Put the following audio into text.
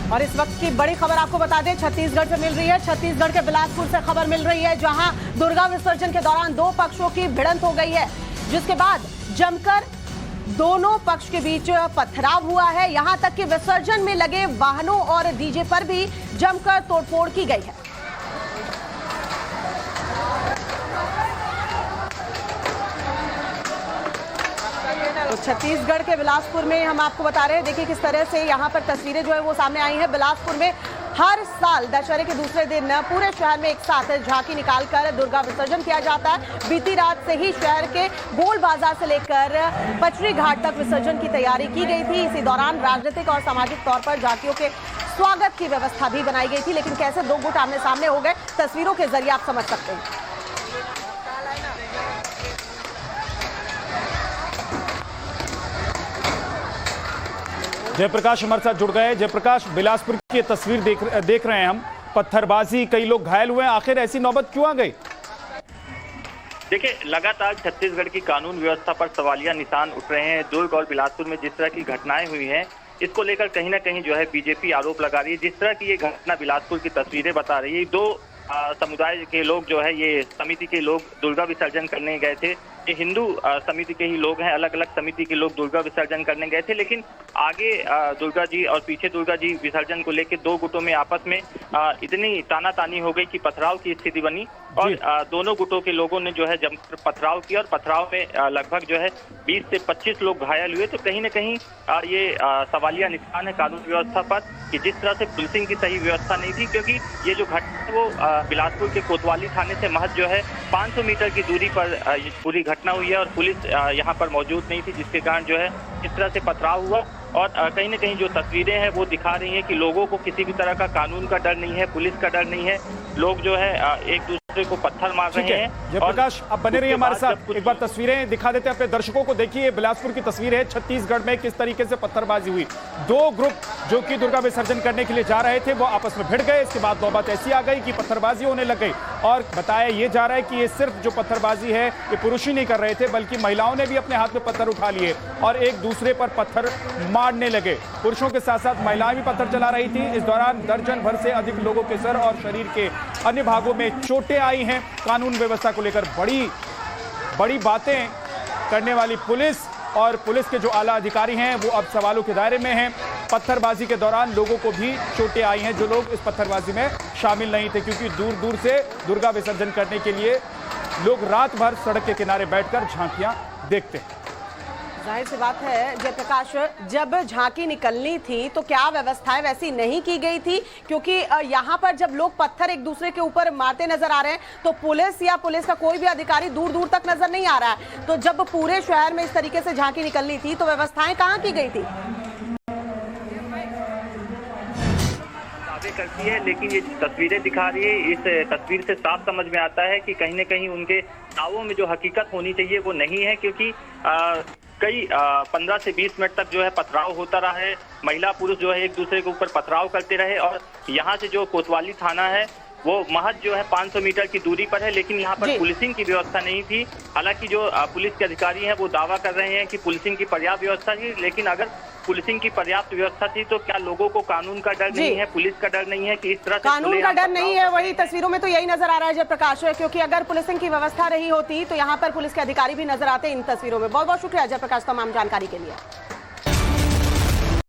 और इस वक्त की बड़ी खबर आपको बता दें, छत्तीसगढ़ से मिल रही है। छत्तीसगढ़ के बिलासपुर से खबर मिल रही है, जहां दुर्गा विसर्जन के दौरान दो पक्षों की भिड़ंत हो गई है, जिसके बाद जमकर दोनों पक्ष के बीच पथराव हुआ है। यहां तक कि विसर्जन में लगे वाहनों और डीजे पर भी जमकर तोड़फोड़ की गई है। तो छत्तीसगढ़ के बिलासपुर में हम आपको बता रहे हैं, देखिए किस तरह से यहाँ पर तस्वीरें जो है वो सामने आई हैं। बिलासपुर में हर साल दशहरे के दूसरे दिन पूरे शहर में एक साथ झांकी निकालकर दुर्गा विसर्जन किया जाता है। बीती रात से ही शहर के गोल बाजार से लेकर पचरी घाट तक विसर्जन की तैयारी की गई थी। इसी दौरान राजनीतिक और सामाजिक तौर पर झांकियों के स्वागत की व्यवस्था भी बनाई गई थी, लेकिन कैसे दो गुट आमने सामने हो गए, तस्वीरों के जरिए आप समझ सकते हैं। जयप्रकाश हमारे साथ जुड़ गए। जयप्रकाश, बिलासपुर की तस्वीर देख रहे हैं हम, पत्थरबाजी, कई लोग घायल हुए हैं, आखिर ऐसी नौबत क्यों आ गई? देखिए, लगातार छत्तीसगढ़ की कानून व्यवस्था पर सवालिया निशान उठ रहे हैं। दुर्ग और बिलासपुर में जिस तरह की घटनाएं हुई हैं, इसको लेकर कहीं ना कहीं जो है बीजेपी आरोप लगा रही है। जिस तरह की ये घटना बिलासपुर की तस्वीरें बता रही है, दो समुदाय के लोग जो है, ये समिति के लोग दुर्गा विसर्जन करने गए थे। ये हिंदू समिति के ही लोग हैं, अलग अलग समिति के लोग दुर्गा विसर्जन करने गए थे, लेकिन आगे दुर्गा जी और पीछे दुर्गा जी विसर्जन को लेकर दो गुटों में आपस में इतनी तानातानी हो गई कि पथराव की स्थिति बनी और दोनों गुटों के लोगों ने जो है जमकर पथराव किया और पथराव में लगभग जो है 20 से 25 लोग घायल हुए। तो कहीं ना कहीं ये सवालिया निशान है कानून व्यवस्था पर कि जिस तरह से पुलिसिंग की सही व्यवस्था नहीं थी, क्योंकि ये जो घटना वो बिलासपुर के कोतवाली थाने से महज जो है 500 मीटर की दूरी पर पूरी घटना हुई है और पुलिस यहाँ पर मौजूद नहीं थी, जिसके कारण जो है इस तरह से पथराव हुआ। और कहीं ना कहीं जो तस्वीरें हैं वो दिखा रही हैं कि लोगों को किसी भी तरह का कानून का डर नहीं है, पुलिस का डर नहीं है। लोग जो है एक दूसरे को पत्थर मार रहे हैं। जयप्रकाश, अब बने रहिए हमारे साथ, एक बार तस्वीरें दिखा देते हैं अपने दर्शकों को। देखिए, बिलासपुर की तस्वीर है, छत्तीसगढ़ में किस तरीके से पत्थरबाजी हुई। दो ग्रुप जो कि दुर्गा विसर्जन करने के लिए जा रहे थे, वो आपस में भिड़ गए। इसके बाद नौबत ऐसी आ गई कि पत्थरबाजी होने लग गई और बताया ये जा रहा है कि ये सिर्फ जो पत्थरबाजी है ये पुरुष ही नहीं कर रहे थे, बल्कि महिलाओं ने भी अपने हाथ में पत्थर उठा लिए और एक दूसरे पर पत्थर मारने लगे। पुरुषों के साथ साथ महिलाएं भी पत्थर चला रही थी। इस दौरान दर्जन भर से अधिक लोगों के सर और शरीर के अन्य भागों में चोटें आई हैं। कानून व्यवस्था को लेकर बड़ी बातें करने वाली पुलिस और पुलिस के जो आला अधिकारी हैं वो अब सवालों के दायरे में हैं। पत्थरबाजी के दौरान लोगों को भी चोटें आई हैं, जो लोग इस पत्थरबाजी में शामिल नहीं थे, क्योंकि दूर दूर से दुर्गा विसर्जन करने के लिए लोग रात भर सड़क के किनारे बैठकर झांकियां देखते हैं। जाहिर सी बात है जयप्रकाश, जब झांकी निकलनी थी तो क्या व्यवस्थाएं वैसी नहीं की गई थी? क्योंकि यहाँ पर जब लोग पत्थर एक दूसरे के ऊपर मारते नजर आ रहे हैं तो पुलिस या पुलिस का कोई भी अधिकारी दूर दूर तक नजर नहीं आ रहा है। तो जब पूरे शहर में इस तरीके से झांकी निकलनी थी तो व्यवस्थाएं कहाँ की गई थी? करती है, लेकिन ये तस्वीरें दिखा रही है, इस तस्वीर से साफ समझ में आता है कि कहीं न कहीं उनके दावों में जो हकीकत होनी चाहिए वो नहीं है, क्योंकि कई 15 से 20 मिनट तक जो है पथराव होता रहा है। महिला पुरुष जो है एक दूसरे के ऊपर पथराव करते रहे और यहाँ से जो कोतवाली थाना है वो महज जो है 500 मीटर की दूरी पर है, लेकिन यहाँ पर पुलिसिंग की व्यवस्था नहीं थी। हालांकि जो पुलिस के अधिकारी हैं वो दावा कर रहे हैं कि पुलिसिंग की पर्याप्त व्यवस्था थी, लेकिन अगर पुलिसिंग की पर्याप्त व्यवस्था थी तो क्या लोगों को कानून का डर नहीं है, पुलिस का डर नहीं है कि इस तरह से कानून का डर नहीं है? वही तस्वीरों में तो यही नजर आ रहा है जयप्रकाश, क्योंकि अगर पुलिसिंग की व्यवस्था रही होती तो यहाँ पर पुलिस के अधिकारी भी नजर आते इन तस्वीरों में। बहुत बहुत शुक्रिया जयप्रकाश तमाम जानकारी के लिए।